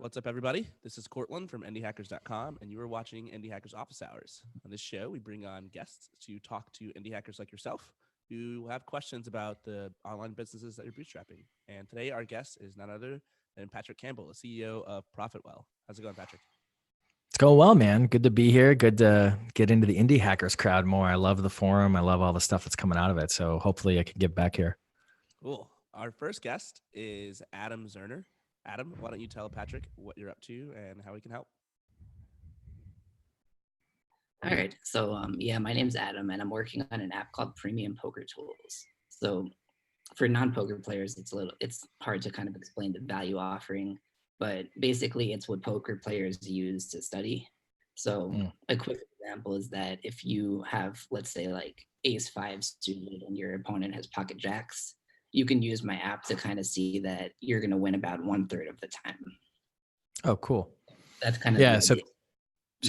What's up, everybody? This is Cortland from indiehackers.com, and you are watching Indie Hackers Office Hours. On this show, we bring on guests to talk to indie hackers like yourself who have questions about the online businesses that you're bootstrapping. And today, our guest is none other than Patrick Campbell, the CEO of ProfitWell. How's it going, Patrick? It's going well, man. Good to be here. Good to get into the indie hackers crowd more. I love the forum. I love all the stuff that's coming out of it. So hopefully I can get back here. Cool. Our first guest is Adam Zerner. Adam, why don't you tell Patrick what you're up to and how we can help? All right. So, my name's Adam, and I'm working on an app called Premium Poker Tools. So, for non-poker players, it's hard to kind of explain the value offering, but basically, it's what poker players use to study. So, a quick example is that if you have, let's say, like Ace 5 suited, and your opponent has Pocket Jacks, you can use my app to kind of see that you're going to win about 1/3 of the time. Oh, cool. That's kind of yeah. So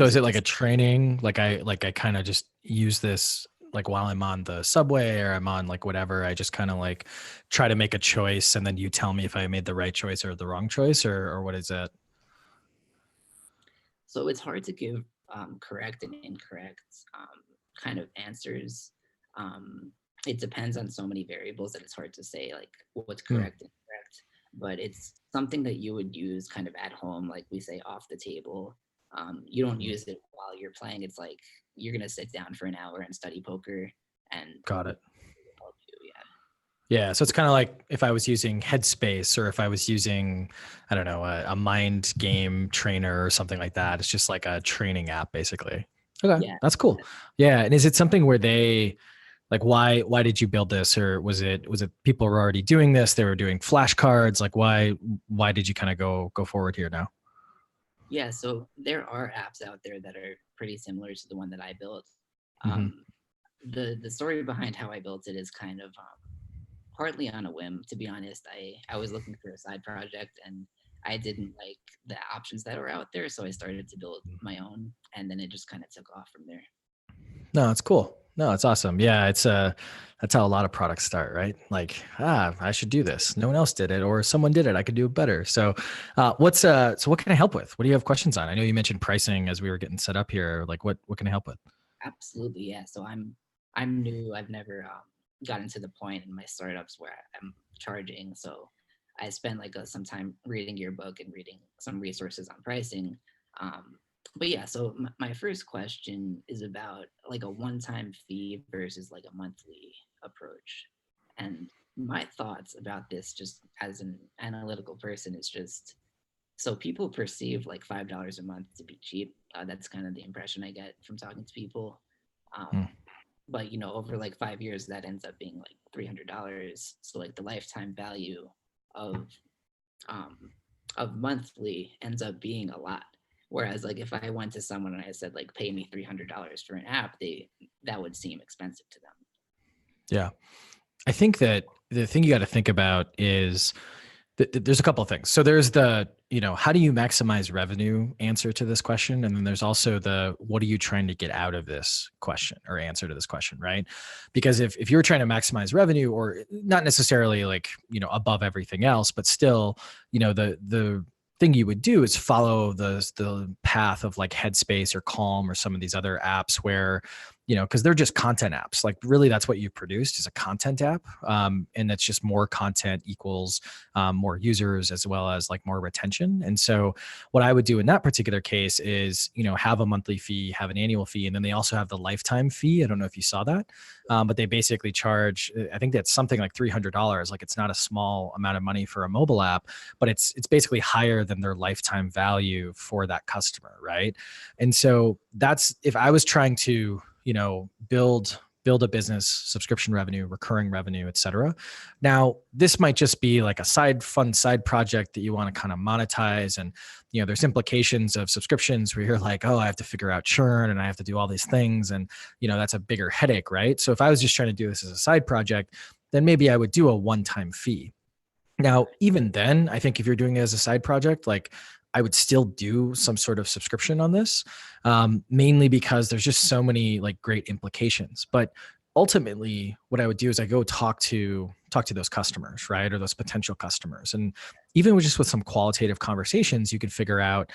is it like a training? Like I kind of just use this like while I'm on the subway or I'm on like whatever. I just kind of like try to make a choice, and then you tell me if I made the right choice or the wrong choice, or what is that? So it's hard to give correct and incorrect kind of answers. It depends on so many variables that it's hard to say like what's correct and incorrect, but it's something that you would use kind of at home, like we say off the table. You don't use it while you're playing. It's like you're going to sit down for an hour and study poker and Got it. help you. Yeah. So it's kind of like if I was using Headspace or if I was using, I don't know, a mind game trainer or something like that. It's just like a training app basically. Okay. Yeah. That's cool. Yeah. And is it something where they like, why did you build this? Or was it people were already doing this? They were doing flashcards. Like why did you kind of go forward here now? Yeah. So there are apps out there that are pretty similar to the one that I built. The story behind how I built it is kind of partly on a whim, to be honest. I was looking for a side project and I didn't like the options that were out there. So I started to build my own, and then it just kind of took off from there. No, it's cool. No, it's awesome. Yeah, it's that's how a lot of products start, right? Like, I should do this. No one else did it, or someone did it. I could do it better. So, so what can I help with? What do you have questions on? I know you mentioned pricing as we were getting set up here. Like, what can I help with? Absolutely, yeah. So I'm new. I've never gotten to the point in my startups where I'm charging. So I spent like some time reading your book and reading some resources on pricing. But yeah, so my first question is about like a one-time fee versus like a monthly approach. And my thoughts about this, just as an analytical person, is just so people perceive like $5 a month to be cheap. That's kind of the impression I get from talking to people. But over like 5 years, that ends up being like $300. So like the lifetime value of monthly ends up being a lot. Whereas like if I went to someone and I said like pay me $300 for an app, that would seem expensive to them. Yeah, I think that the thing you got to think about is there's a couple of things. So there's the, how do you maximize revenue answer to this question? And then there's also the, what are you trying to get out of this question or answer to this question, right? Because if you're trying to maximize revenue or not necessarily like, above everything else, but still, the thing you would do is follow the path of like Headspace or Calm or some of these other apps where, because they're just content apps. Like really that's what you produced is a content app. And that's just more content equals more users as well as like more retention. And so what I would do in that particular case is, have a monthly fee, have an annual fee, and then they also have the lifetime fee. I don't know if you saw that, but they basically charge, I think that's something like $300. Like it's not a small amount of money for a mobile app, but it's basically higher than their lifetime value for that customer, right? And so that's, if I was trying to, build a business, subscription revenue, recurring revenue, et cetera. Now, this might just be like a fun side project that you want to kind of monetize. And, there's implications of subscriptions where you're like, oh, I have to figure out churn and I have to do all these things. And, that's a bigger headache, right? So if I was just trying to do this as a side project, then maybe I would do a one-time fee. Now, even then, I think if you're doing it as a side project, like I would still do some sort of subscription on this, mainly because there's just so many like great implications. But ultimately what I would do is I go talk to those customers, right? Or those potential customers. And even with some qualitative conversations, you could figure out,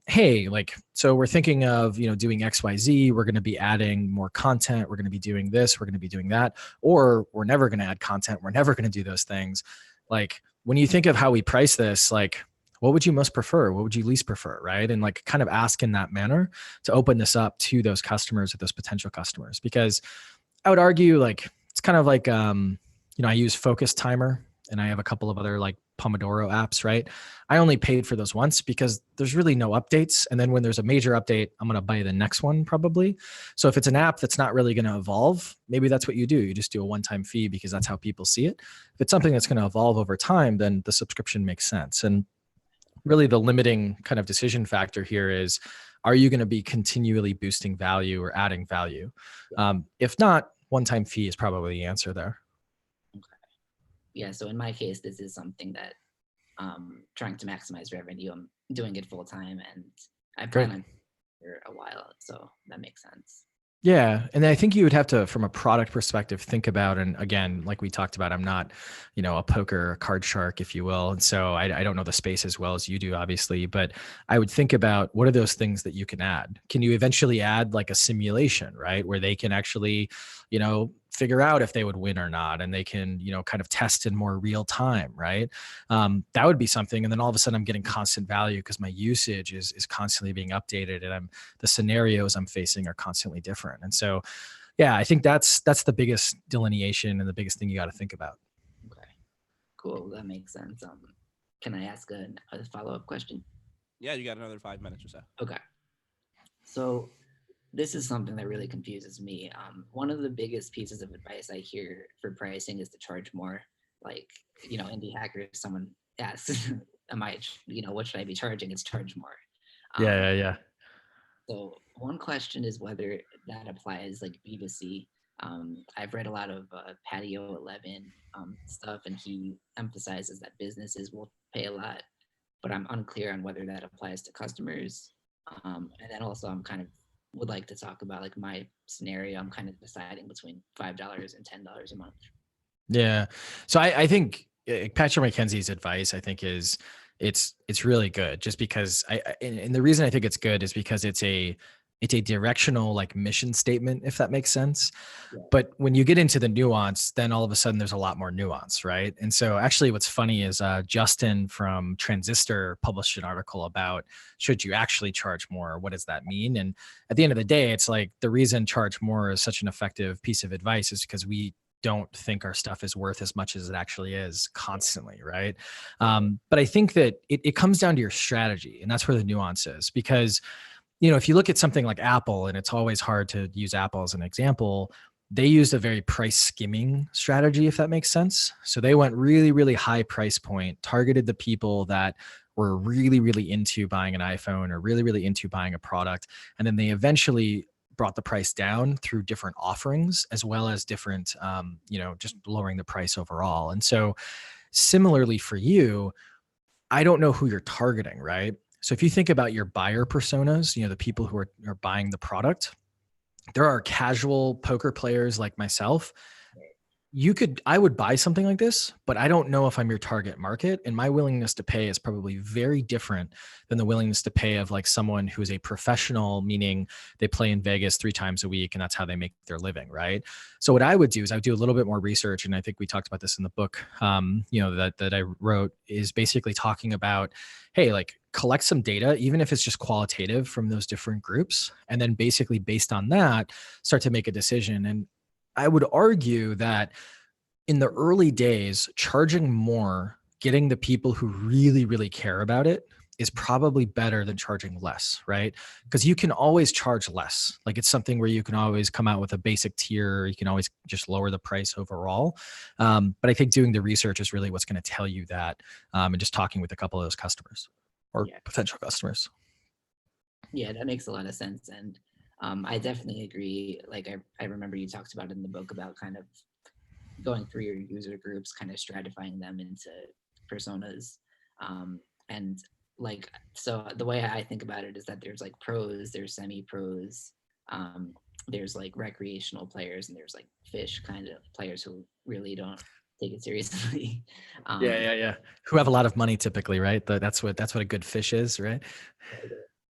hey, like, so we're thinking of, doing XYZ. We're going to be adding more content. We're going to be doing this. We're going to be doing that. Or we're never going to add content. We're never going to do those things. Like, when you think of how we price this, like, what would you most prefer? What would you least prefer? Right. And like kind of ask in that manner to open this up to those customers or those potential customers. Because I would argue like, it's kind of like, I use Focus Timer and I have a couple of other like Pomodoro apps, right? I only paid for those once because there's really no updates. And then when there's a major update, I'm going to buy the next one probably. So if it's an app that's not really going to evolve, maybe that's what you do. You just do a one-time fee because that's how people see it. If it's something that's going to evolve over time, then the subscription makes sense. And really the limiting kind of decision factor here is, are you going to be continually boosting value or adding value? If not, one-time fee is probably the answer there. Okay. Yeah. So in my case, this is something that trying to maximize revenue. I'm doing it full time, and I've Great. planned on for a while, so that makes sense. Yeah. And I think you would have to, from a product perspective, think about, and again, like we talked about, I'm not, a poker card shark, if you will. And so I don't know the space as well as you do, obviously, but I would think about what are those things that you can add? Can you eventually add like a simulation, right? Where they can actually, figure out if they would win or not. And they can, kind of test in more real time, right? That would be something. And then all of a sudden I'm getting constant value because my usage is constantly being updated, and the scenarios I'm facing are constantly different. And so, yeah, I think that's the biggest delineation and the biggest thing you got to think about. Okay, cool. That makes sense. Can I ask a follow-up question? Yeah, you got another 5 minutes or so. Okay. So this is something that really confuses me. One of the biggest pieces of advice I hear for pricing is to charge more. Like, indie hackers, someone asks, what should I be charging? It's charge more. Yeah. So one question is whether that applies like B2C. I've read a lot of Patio 11 stuff, and he emphasizes that businesses will pay a lot, but I'm unclear on whether that applies to customers. And then also I'm kind of would like to talk about like my scenario. I'm kind of deciding between $5 and $10 a month. Yeah. So I think Patrick McKenzie's advice, I think it's really good, just because and the reason I think it's good is because it's a directional like mission statement, if that makes sense. Yeah. But when you get into the nuance, then all of a sudden there's a lot more nuance, right? And so actually what's funny is Justin from Transistor published an article about, should you actually charge more? What does that mean? And at the end of the day, it's like the reason charge more is such an effective piece of advice is because we don't think our stuff is worth as much as it actually is constantly, right? But I think that it comes down to your strategy, and that's where the nuance is. Because if you look at something like Apple, and it's always hard to use Apple as an example, they used a very price skimming strategy, if that makes sense. So they went really, really high price point, targeted the people that were really, really into buying an iPhone or really, really into buying a product. And then they eventually brought the price down through different offerings, as well as different, just lowering the price overall. And so similarly for you, I don't know who you're targeting, right? So if you think about your buyer personas, the people who are buying the product, there are casual poker players like myself. I would buy something like this, but I don't know if I'm your target market, and my willingness to pay is probably very different than the willingness to pay of like someone who is a professional, meaning they play in Vegas 3 times a week and that's how they make their living, right? So what I would do is I would do a little bit more research, and I think we talked about this in the book, that I wrote, is basically talking about, hey, like collect some data, even if it's just qualitative from those different groups, and then basically based on that, start to make a decision. And I would argue that in the early days, charging more, getting the people who really, really care about it, is probably better than charging less, right? Because you can always charge less. Like it's something where you can always come out with a basic tier. You can always just lower the price overall. But I think doing the research is really what's going to tell you that, and just talking with a couple of those customers or potential customers. Yeah, that makes a lot of sense. And I definitely agree. Like I remember you talked about in the book about kind of going through your user groups, kind of stratifying them into personas. And like, so the way I think about it is that there's like pros, there's semi-pros, there's like recreational players and there's like fish kind of players who really don't take it seriously. Yeah. Who have a lot of money typically, right? That's what a good fish is, right?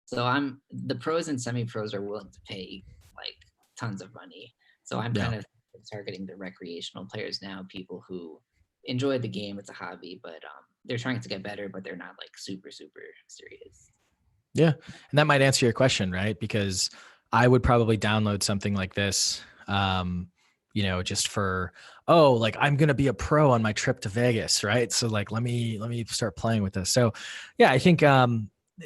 So the pros and semi-pros are willing to pay like tons of money. So I'm Yeah. kind of targeting the recreational players now, people who enjoy the game. It's a hobby, but they're trying to get better, but they're not like super, super serious. Yeah. And that might answer your question, right? Because I would probably download something like this, just for, oh, like I'm going to be a pro on my trip to Vegas, right? So like, let me start playing with this. So yeah, I think,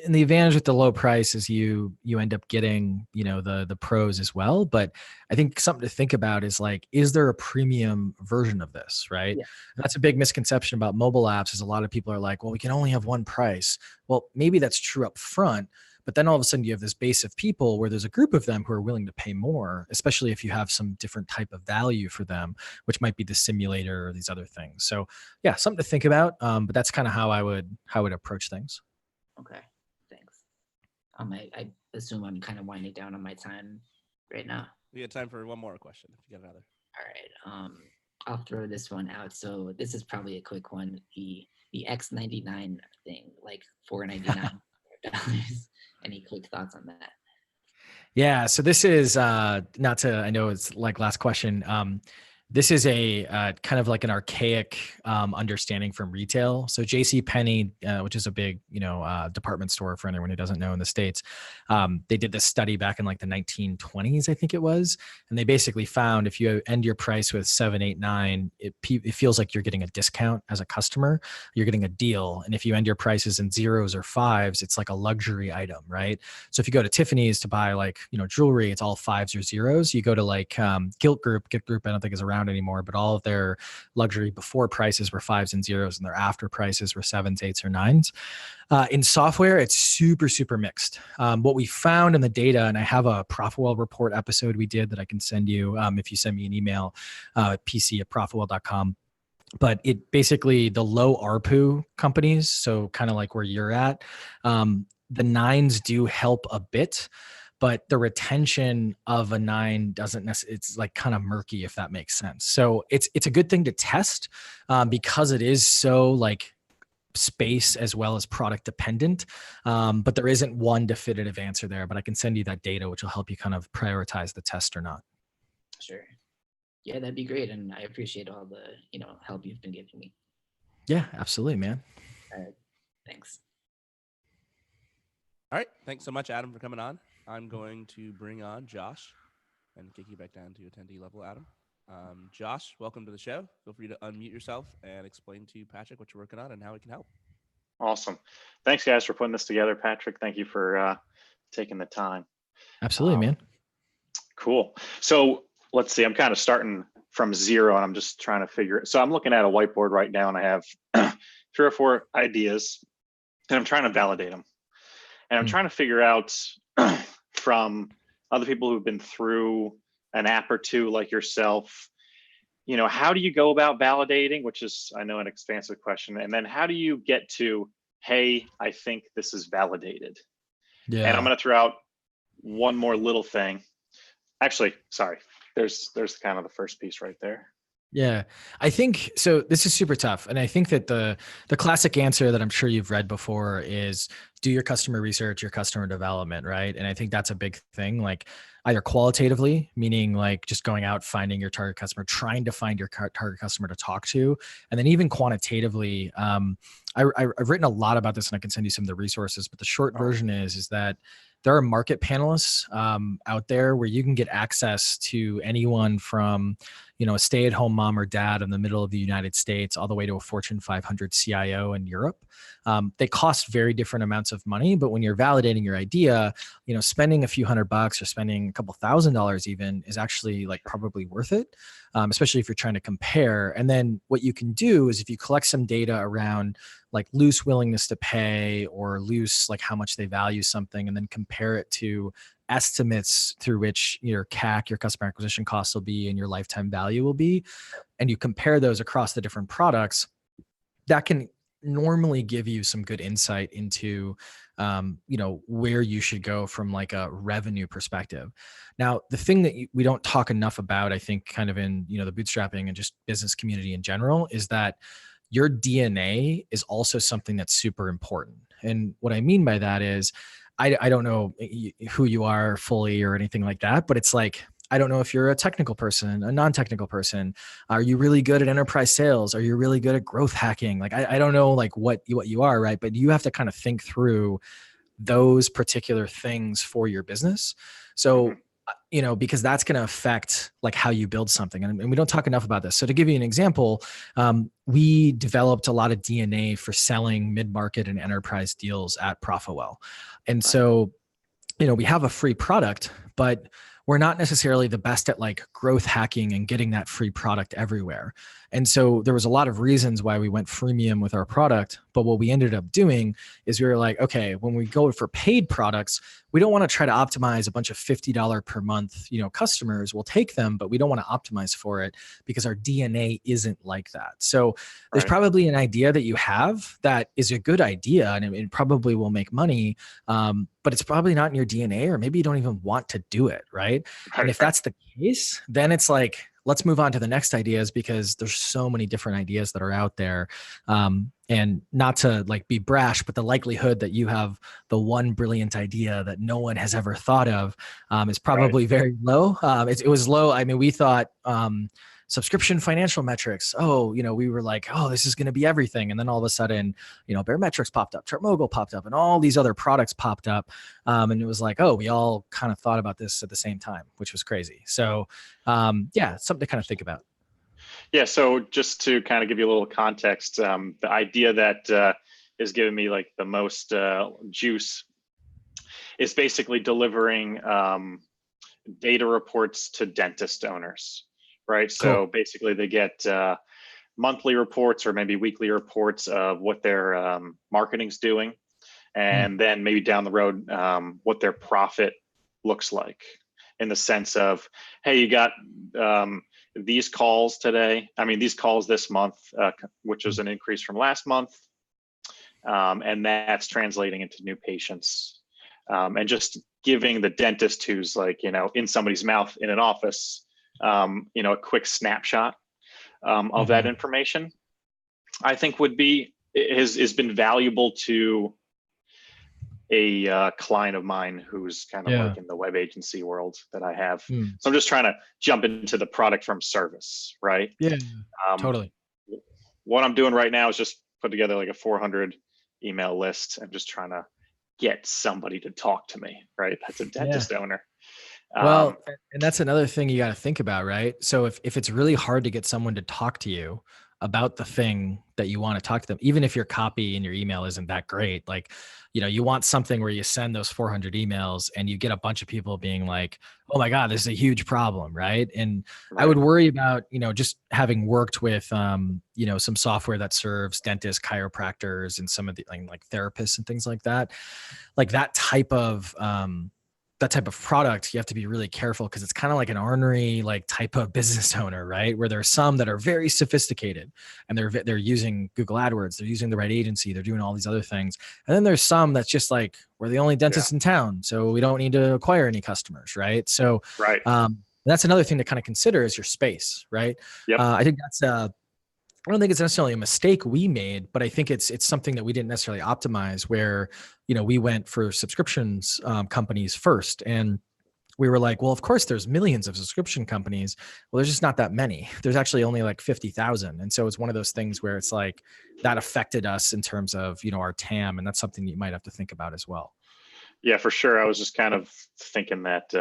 and the advantage with the low price is you end up getting, the pros as well. But I think something to think about is like, is there a premium version of this, right? Yeah. And that's a big misconception about mobile apps is a lot of people are like, well, we can only have one price. Well, maybe that's true up front, but then all of a sudden you have this base of people where there's a group of them who are willing to pay more, especially if you have some different type of value for them, which might be the simulator or these other things. So yeah, something to think about. But that's kind of how I would approach things. Okay. Thanks. I assume I'm kind of winding down on my time right now. We got time for one more question if you got another. All right. I'll throw this one out. So this is probably a quick one. The X99 thing, like $4.99. Any quick thoughts on that? Yeah. So this is not to, I know it's like last question. This is a kind of like an archaic understanding from retail. So J.C. Penney, which is a big, department store for anyone who doesn't know in the States, they did this study back in like the 1920s, I think it was, and they basically found if you end your price with 789, it feels like you're getting a discount as a customer, you're getting a deal, and if you end your prices in zeros or fives, it's like a luxury item, right? So if you go to Tiffany's to buy like jewelry, it's all fives or zeros. You go to like Gilt Group, I don't think is around anymore, but all of their luxury before prices were fives and zeros and their after prices were sevens, eights, or nines. In software, it's super, super mixed. What we found in the data, and I have a ProfitWell report episode we did that I can send you if you send me an email, pc@profitwell.com. But it basically the low ARPU companies, so kind of like where you're at, the nines do help a bit, but the retention of a nine doesn't necessarily, it's like kind of murky, if that makes sense. So it's a good thing to test because it is so like space as well as product dependent. But there isn't one definitive answer there, but I can send you that data, which will help you kind of prioritize the test or not. Sure. Yeah, that'd be great. And I appreciate all the, help you've been giving me. Yeah, absolutely, man. Thanks. All right. Thanks so much, Adam, for coming on. I'm going to bring on Josh and kick you back down to attendee level, Adam. Josh, welcome to the show. Feel free to unmute yourself and explain to Patrick what you're working on and how we can help. Awesome. Thanks, guys, for putting this together. Patrick, thank you for taking the time. Absolutely, man. Cool. So let's see. I'm kind of starting from zero, and I'm just trying to figure it. So I'm looking at a whiteboard right now, and I have 3 or 4 ideas, and I'm trying to validate them. And I'm trying to figure out from other people who've been through an app or two like yourself, how do you go about validating, which is, I know, an expansive question. And then how do you get to, hey, I think this is validated? Yeah. And I'm going to throw out one more little thing. Actually, sorry, there's kind of the first piece right there. Yeah, I think so. This is super tough. And I think that the classic answer that I'm sure you've read before is do your customer research, your customer development, right? And I think that's a big thing, like either qualitatively, meaning like just going out, finding your target customer, trying to find your target customer to talk to. And then even quantitatively, I've written a lot about this and I can send you some of the resources, but the short version is that there are market panelists out there where you can get access to anyone from, a stay-at-home mom or dad in the middle of the United States, all the way to a Fortune 500 CIO in Europe. They cost very different amounts of money, but when you're validating your idea, spending a few $100 or spending a couple $1,000s even is actually like probably worth it, especially if you're trying to compare. And then what you can do is if you collect some data around like loose willingness to pay or loose, like how much they value something, and then compare it to estimates through which your CAC, your customer acquisition costs will be and your lifetime value will be, and you compare those across the different products, that can normally give you some good insight into, where you should go from like a revenue perspective. Now, the thing that we don't talk enough about, I think kind of in, the bootstrapping and just business community in general, is that your DNA is also something that's super important. And what I mean by that is, I don't know who you are fully or anything like that, but it's like, I don't know if you're a technical person, a non-technical person. Are you really good at enterprise sales? Are you really good at growth hacking? Like, I don't know like what you are, right? But you have to kind of think through those particular things for your business. So, because that's going to affect like how you build something. And we don't talk enough about this. So to give you an example, we developed a lot of DNA for selling mid-market and enterprise deals at ProfitWell. And so, we have a free product, but we're not necessarily the best at like growth hacking and getting that free product everywhere. And so there was a lot of reasons why we went freemium with our product. But what we ended up doing is we were like, okay, when we go for paid products, we don't want to try to optimize a bunch of $50 per month, customers. We'll take them, but we don't want to optimize for it because our DNA isn't like that. So there's probably an idea that you have that is a good idea and it probably will make money. But it's probably not in your DNA, or maybe you don't even want to do it. Right. And if that's the case, then it's like, let's move on to the next ideas, because there's so many different ideas that are out there. And not to like be brash, but the likelihood that you have the one brilliant idea that no one has ever thought of is probably very low. It was low. I mean, we thought subscription financial metrics. We were like, this is going to be everything. And then all of a sudden, Barometrics popped up, ChartMogul popped up, and all these other products popped up. And it was like, we all kind of thought about this at the same time, which was crazy. So something to kind of think about. Yeah. So just to kind of give you a little context, the idea that is giving me like the most juice is basically delivering data reports to dentist owners. Right. So basically they get monthly reports or maybe weekly reports of what their marketing's doing. And then maybe down the road, what their profit looks like, in the sense of, hey, you got these calls today. I mean, these calls this month, which was an increase from last month. And that's translating into new patients. And just giving the dentist who's like, in somebody's mouth in an office, a quick snapshot of that information, I think has been valuable to a client of mine who's kind of like in the web agency world that I have. So I'm just trying to jump into the product from service, right? Yeah, totally. What I'm doing right now is just put together like a 400 email list and just trying to get somebody to talk to me, right? That's a dentist owner. Well, and that's another thing you got to think about, right? So if it's really hard to get someone to talk to you about the thing that you want to talk to them, even if your copy in your email isn't that great, like, you want something where you send those 400 emails and you get a bunch of people being like, oh my God, this is a huge problem. Right. And I would worry about, just having worked with, some software that serves dentists, chiropractors, and some of the like therapists and things like that type of product, you have to be really careful, because it's kind of like an ornery like type of business owner, right? Where there are some that are very sophisticated and they're using Google AdWords, they're using the right agency, they're doing all these other things. And then there's some that's just like, we're the only dentist in town, so we don't need to acquire any customers, right? So that's another thing to kind of consider is your space, right? I think that's I don't think it's necessarily a mistake we made, but I think it's something that we didn't necessarily optimize, where, we went for subscriptions companies first. And we were like, well, of course there's millions of subscription companies. Well, there's just not that many. There's actually only like 50,000. And so it's one of those things where it's like that affected us in terms of, our TAM. And that's something you might have to think about as well. Yeah, for sure. I was just kind of thinking that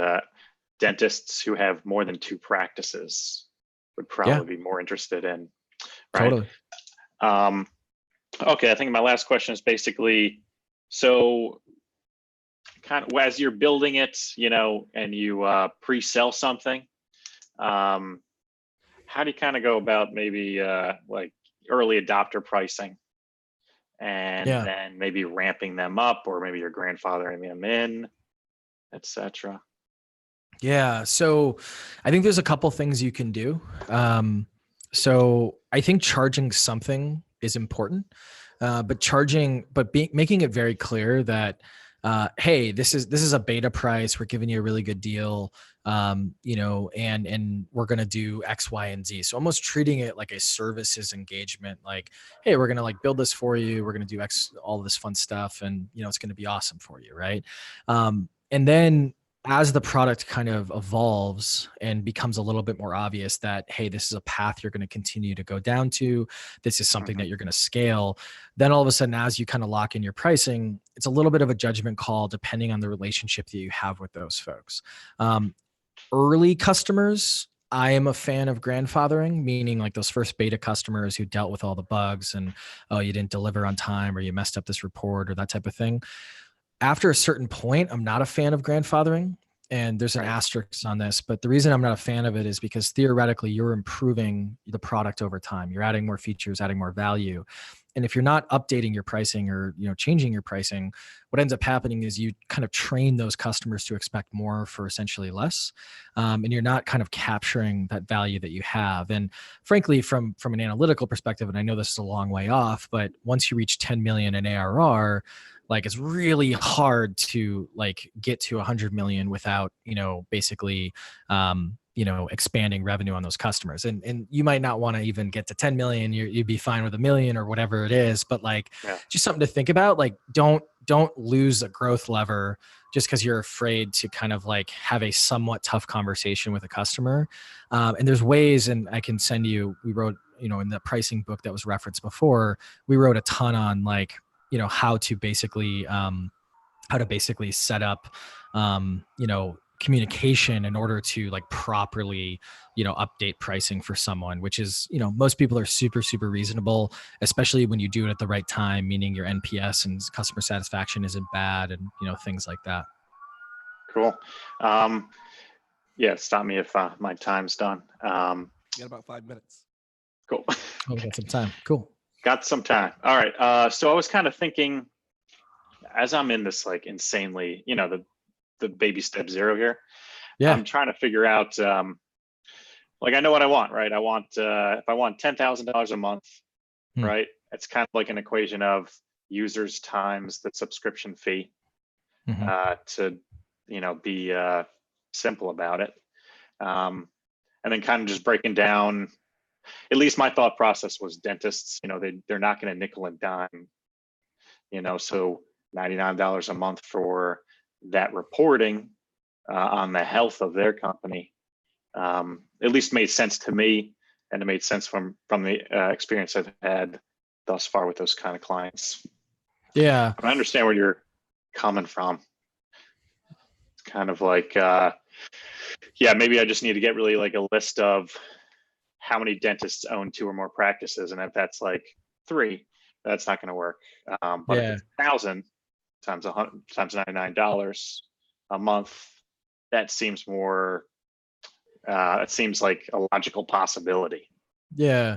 dentists who have more than 2 practices would probably be more interested in. Right. Totally. Okay. I think my last question is basically, so kind of as you're building it, and you pre-sell something, how do you kind of go about maybe like early adopter pricing, and then maybe ramping them up, or maybe you're grandfathering them in, etc.? Yeah. So I think there's a couple things you can do. So I think charging something is important. Making it very clear that, hey, this is a beta price. We're giving you a really good deal, and we're going to do X, Y, and Z. So almost treating it like a services engagement, like, hey, we're going to like build this for you. We're going to do X, all this fun stuff. And, it's going to be awesome for you. Right. And then as the product kind of evolves and becomes a little bit more obvious that, hey, this is a path you're going to continue to go down to, this is something that you're going to scale, then all of a sudden, as you kind of lock in your pricing, it's a little bit of a judgment call depending on the relationship that you have with those folks. Early customers, I am a fan of grandfathering, meaning like those first beta customers who dealt with all the bugs and, oh, you didn't deliver on time or you messed up this report or that type of thing. After a certain point, I'm not a fan of grandfathering, and there's an asterisk on this, but the reason I'm not a fan of it is because theoretically you're improving the product over time. You're adding more features, adding more value. And if you're not updating your pricing or, changing your pricing, what ends up happening is you kind of train those customers to expect more for essentially less. And you're not kind of capturing that value that you have. And frankly, from an analytical perspective, and I know this is a long way off, but once you reach 10 million in ARR, like it's really hard to like get to 100 million without, basically, expanding revenue on those customers. And you might not want to even get to 10 million. You'd be fine with $1 million or whatever it is, but like, just something to think about. Like, don't lose a growth lever just because you're afraid to kind of like have a somewhat tough conversation with a customer. And there's ways, and I can send you, we wrote, in the pricing book that was referenced before, we wrote a ton on like, how to basically set up, communication in order to like properly, update pricing for someone, which is, most people are super, super reasonable, especially when you do it at the right time, meaning your NPS and customer satisfaction isn't bad and, things like that. Cool. Stop me if my time's done. You got about 5 minutes. Cool. Oh, we got some time. Cool. Got some time. All right. So I was kind of thinking, as I'm in this like insanely, the baby step zero here. Yeah. I'm trying to figure out, like I know what I want, right? I want if I want $10,000 a month, right? It's kind of like an equation of users times the subscription fee to, be simple about it, and then kind of just breaking down. At least my thought process was dentists, they're not going to nickel and dime, so $99 a month for that reporting on the health of their company, at least made sense to me, and it made sense from the experience I've had thus far with those kind of clients. Yeah. I understand where you're coming from. It's kind of like, maybe I just need to get really like a list of how many dentists own 2 or more practices. And if that's like 3, that's not going to work. But if it's 1,000 times $99 a month, that seems more, it seems like a logical possibility. Yeah.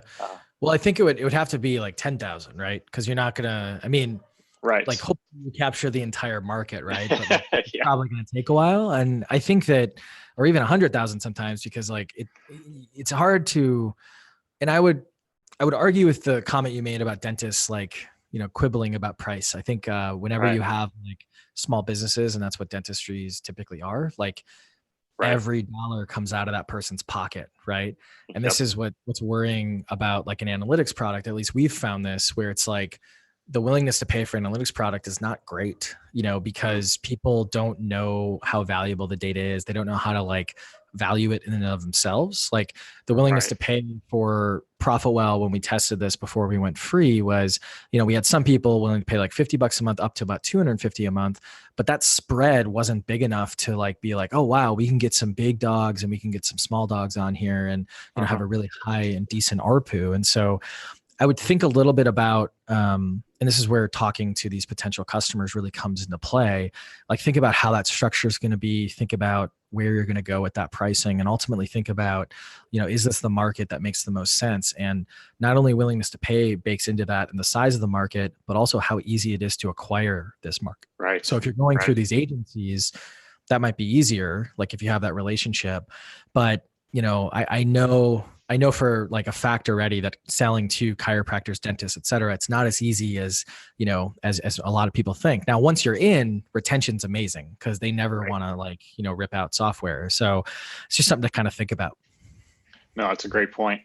Well, I think it would have to be like 10,000, right? Because you're not going to, right. Like hopefully you capture the entire market, right? But like, it's probably going to take a while. And I think that, or even 100,000 sometimes, because like it's hard to, and I would argue with the comment you made about dentists, like, quibbling about price. I think whenever you have like small businesses, and that's what dentistries typically are, like every dollar comes out of that person's pocket, right? And this is what's worrying about like an analytics product. At least we've found this, where it's like the willingness to pay for analytics product is not great, because people don't know how valuable the data is. They don't know how to like value it in and of themselves. Like the willingness to pay for ProfitWell when we tested this before we went free was, we had some people willing to pay like $50 a month up to about $250 a month, but that spread wasn't big enough to like be like, oh wow, we can get some big dogs and we can get some small dogs on here and have a really high and decent ARPU. And so I would think a little bit about, and this is where talking to these potential customers really comes into play. Like think about how that structure is going to be, think about where you're going to go with that pricing, and ultimately think about, is this the market that makes the most sense? And not only willingness to pay bakes into that and the size of the market, but also how easy it is to acquire this market. Right. So if you're going through these agencies, that might be easier, like if you have that relationship. But, I know I know for like a fact already that selling to chiropractors, dentists, et cetera, it's not as easy as, as a lot of people think. Now, once you're in, retention's amazing because they never Right. want to rip out software. So it's just something to kind of think about. No, it's a great point.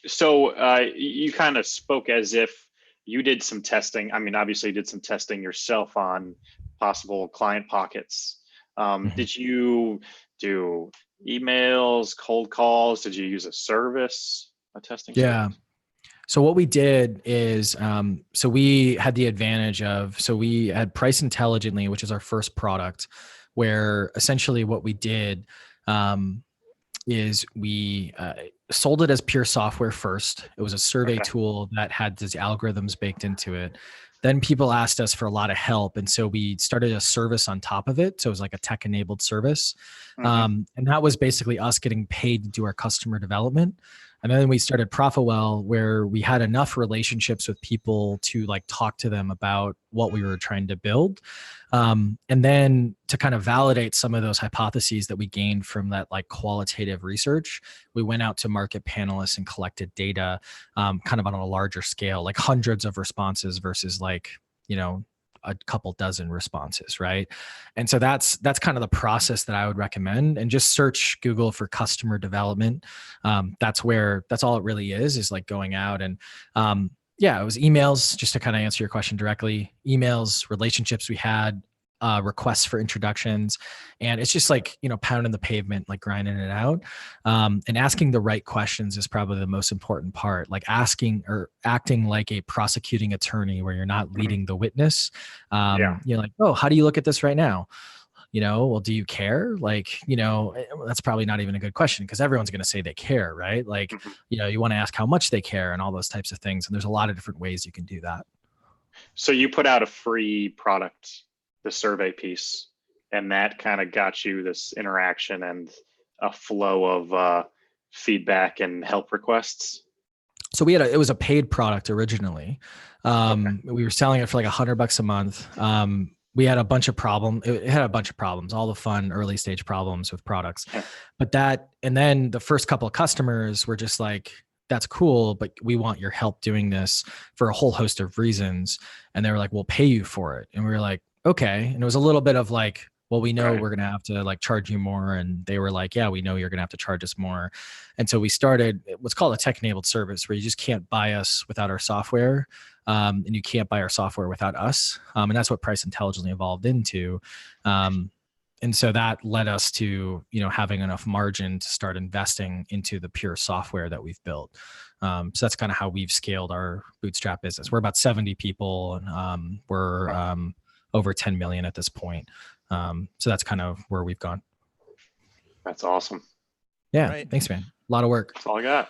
So you kind of spoke as if you did some testing. I mean, obviously you did some testing yourself on possible client pockets. Did you do emails, cold calls? Did you use a service, a testing Yeah. service? So what we did is, so we had the advantage of, so we had Price Intelligently, which is our first product, where essentially what we did is we sold it as pure software first. It was a survey Okay. tool that had these algorithms baked into it. Then people asked us for a lot of help. And so we started a service on top of it. So it was like a tech enabled service. Mm-hmm. And that was basically us getting paid to do our customer development. And then we started ProfitWell, where we had enough relationships with people to like talk to them about what we were trying to build. And then to kind of validate some of those hypotheses that we gained from that like qualitative research, we went out to market panelists and collected data kind of on a larger scale, like hundreds of responses versus like, a couple dozen responses, right? And so that's kind of the process that I would recommend. And just search Google for customer development. That's all it really is like going out and yeah, it was emails, just to kind of answer your question directly. Emails, relationships we had, requests for introductions, and it's just like pounding the pavement, like grinding it out, and asking the right questions is probably the most important part. Like asking or acting like a prosecuting attorney, where you're not leading the witness. Yeah. You're like, oh, how do you look at this right now? Well, do you care? Like, that's probably not even a good question because everyone's going to say they care, right? Like, Mhm. you want to ask how much they care and all those types of things. And there's a lot of different ways you can do that. So you put out a free product, the survey piece, and that kind of got you this interaction and a flow of feedback and help requests. So it was a paid product originally. Okay. We were selling it for like $100 a month. We had a bunch of problems. It had a bunch of problems, all the fun early stage problems with products. And then the first couple of customers were just like, that's cool, but we want your help doing this for a whole host of reasons. And they were like, we'll pay you for it. And we were like, okay. And it was a little bit of like, well, we know we're going to have to like charge you more. And they were like, yeah, we know you're going to have to charge us more. And so we started what's called a tech enabled service, where you just can't buy us without our software. And you can't buy our software without us. And that's what Price Intelligently evolved into. And so that led us to, having enough margin to start investing into the pure software that we've built. So that's kind of how we've scaled our bootstrap business. We're about 70 people, and we're over 10 million at this point. So that's kind of where we've gone. That's awesome. Yeah. Right. Thanks, man. A lot of work. That's all I got.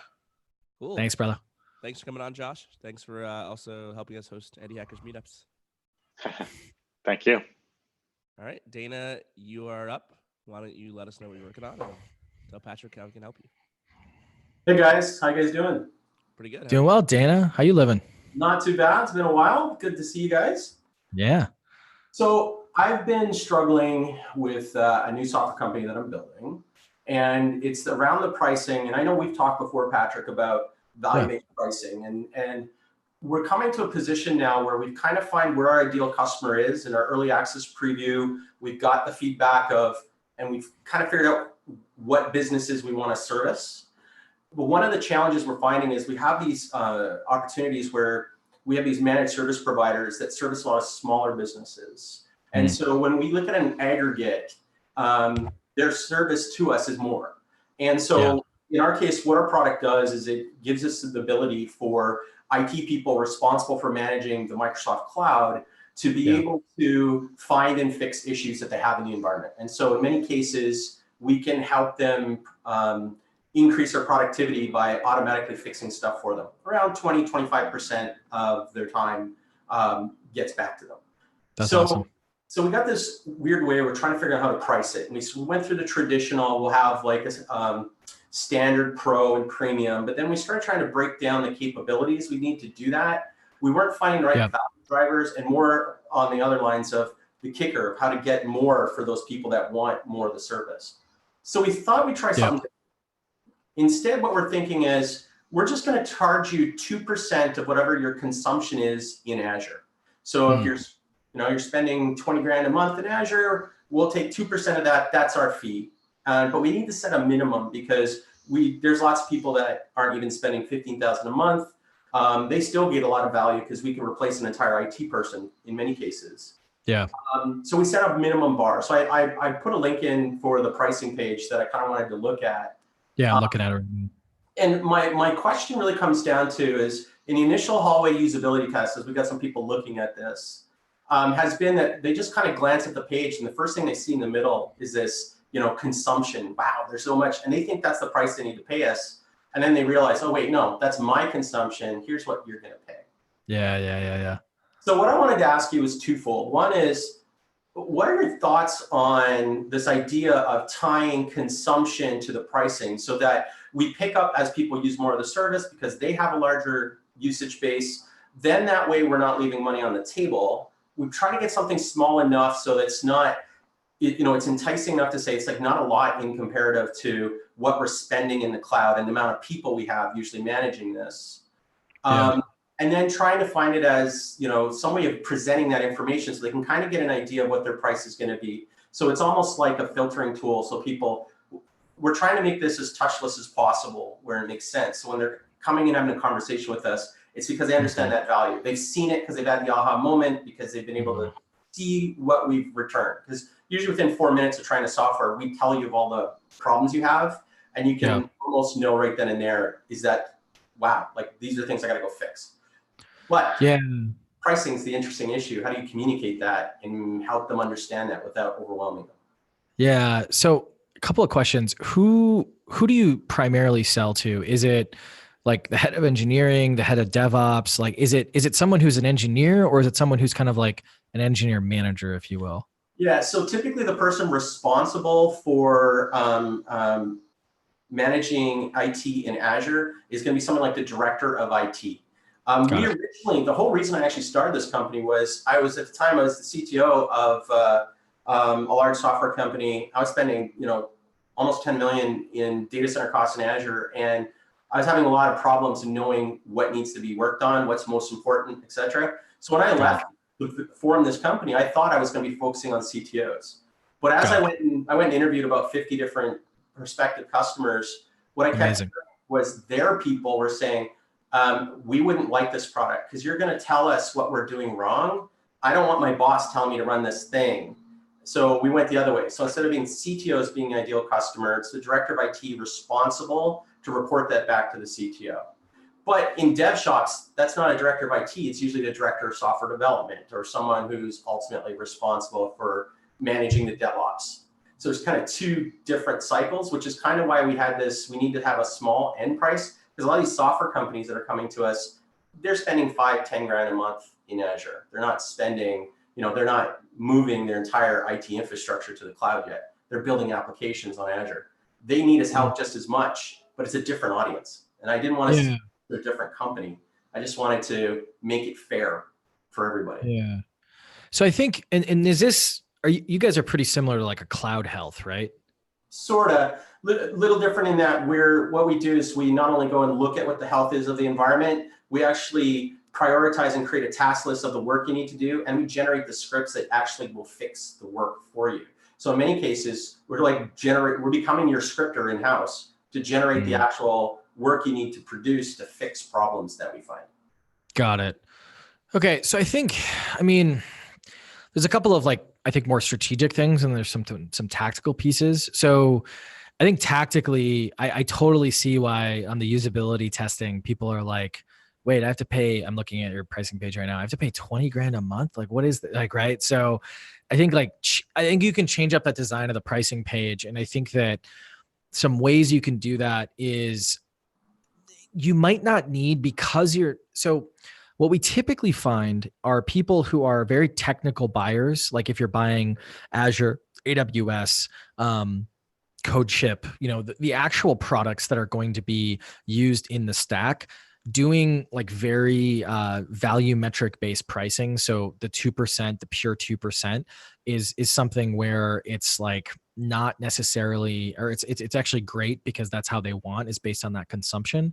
Cool. Thanks, brother. Thanks for coming on, Josh. Thanks for also helping us host Indie Hackers meetups. Thank you. All right, Dana, you are up. Why don't you let us know what you're working on and tell Patrick how we can help you. Hey guys, how you guys doing? Pretty good. Doing well, Dana. How you living? Not too bad. It's been a while. Good to see you guys. Yeah. So I've been struggling with a new software company that I'm building, and it's around the pricing. And I know we've talked before, Patrick, about value-based pricing, and we're coming to a position now where we've kind of find where our ideal customer is in our early access preview. We've got the feedback and we've kind of figured out what businesses we want to service. But one of the challenges we're finding is we have these opportunities where we have these managed service providers that service a lot of smaller businesses. And so when we look at an aggregate, their service to us is more. And so in our case, what our product does is it gives us the ability for IT people responsible for managing the Microsoft cloud to be able to find and fix issues that they have in the environment. And so in many cases, we can help them increase their productivity by automatically fixing stuff for them. Around 20, 25% of their time gets back to them. That's awesome. So we got this weird way, we're trying to figure out how to price it. And we went through the traditional, we'll have like a standard, pro, and premium, but then we started trying to break down the capabilities we need to do that. We weren't finding the right value drivers, and more on the other lines of the kicker of how to get more for those people that want more of the service. So we thought we'd try something. Instead, what we're thinking is we're just going to charge you 2% of whatever your consumption is in Azure. So if you're spending 20 grand a month in Azure, we'll take 2% of that. That's our fee. But we need to set a minimum because there's lots of people that aren't even spending 15,000 a month. They still get a lot of value because we can replace an entire IT person in many cases. Yeah. So we set up minimum bar. So I put a link in for the pricing page that I kind of wanted to look at. Yeah, I'm looking at it right now. And my question really comes down to is in the initial hallway usability tests, as we got some people looking at this, has been that they just kind of glance at the page and the first thing they see in the middle is this, consumption. Wow, there's so much. And they think that's the price they need to pay us. And then they realize, oh, wait, no, that's my consumption. Here's what you're going to pay. Yeah. So what I wanted to ask you is twofold. One is, what are your thoughts on this idea of tying consumption to the pricing so that we pick up as people use more of the service because they have a larger usage base? Then that way we're not leaving money on the table. We try to get something small enough so that it's not, it's enticing enough to say it's like not a lot in comparative to what we're spending in the cloud and the amount of people we have usually managing this. And then trying to find it as, some way of presenting that information so they can kind of get an idea of what their price is going to be. So it's almost like a filtering tool. So we're trying to make this as touchless as possible where it makes sense. So when they're coming and having a conversation with us, it's because they understand that value. They've seen it because they've had the aha moment, because they've been able to see what we've returned. Because usually within 4 minutes of trying the software, we tell you of all the problems you have, and you can almost know right then and there, is that, wow, like these are things I got to go fix. But pricing is the interesting issue. How do you communicate that and help them understand that without overwhelming them? Yeah. So a couple of questions. Who do you primarily sell to? Is it like the head of engineering, the head of DevOps? Like, is it someone who's an engineer, or is it someone who's kind of like an engineer manager, if you will? Yeah. So typically the person responsible for managing IT in Azure is going to be someone like the director of IT. The whole reason I actually started this company was at the time I was the CTO of a large software company. I was spending, almost 10 million in data center costs in Azure. And I was having a lot of problems in knowing what needs to be worked on, what's most important, et cetera. So when I left to form this company, I thought I was going to be focusing on CTOs. But as I went and interviewed about 50 different prospective customers, what I kept hearing was their people were saying, we wouldn't like this product because you're going to tell us what we're doing wrong. I don't want my boss telling me to run this thing. So we went the other way. So instead of being CTOs being an ideal customer, it's the director of IT responsible to report that back to the CTO. But in dev shops, that's not a director of IT. It's usually the director of software development or someone who's ultimately responsible for managing the DevOps. So there's kind of two different cycles, which is kind of why we need to have a small end price. Because a lot of these software companies that are coming to us, they're spending 5-10 grand a month in Azure. They're not spending, they're not moving their entire IT infrastructure to the cloud yet. They're building applications on Azure. They need us help just as much, but it's a different audience. And I didn't want to see a different company. I just wanted to make it fair for everybody. Yeah. So I think, and is this, you guys are pretty similar to like a Cloud Health, right? Sort of. Little different in that what we do is we not only go and look at what the health is of the environment, we actually prioritize and create a task list of the work you need to do, and we generate the scripts that actually will fix the work for you. So in many cases, we're becoming your scripter in-house to generate the actual work you need to produce to fix problems that we find. Got it. Okay. So there's a couple of more strategic things, and there's some tactical pieces. So I think tactically, I totally see why on the usability testing, people are like, wait, I have to pay, I'm looking at your pricing page right now. I have to pay 20 grand a month. Like, what is that? Right. So I think you can change up that design of the pricing page. And I think that some ways you can do that is you might not need, so what we typically find are people who are very technical buyers. Like if you're buying Azure, AWS, CodeShip, the actual products that are going to be used in the stack, doing like very value metric based pricing. So the 2%, the pure 2% is something where it's like, not necessarily, or it's actually great because that's how they want, is based on that consumption.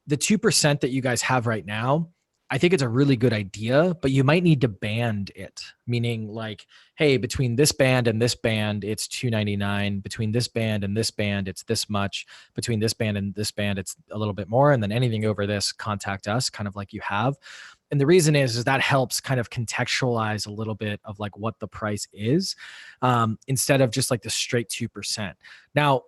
The 2% that you guys have right now, I think it's a really good idea, but you might need to band it, meaning like, hey, between this band and this band, it's $2.99. Between this band and this band, it's this much. Between this band and this band, it's a little bit more. And then anything over this, contact us, kind of like you have. And the reason is that helps kind of contextualize a little bit of like what the price is, instead of just like the straight 2%. Now,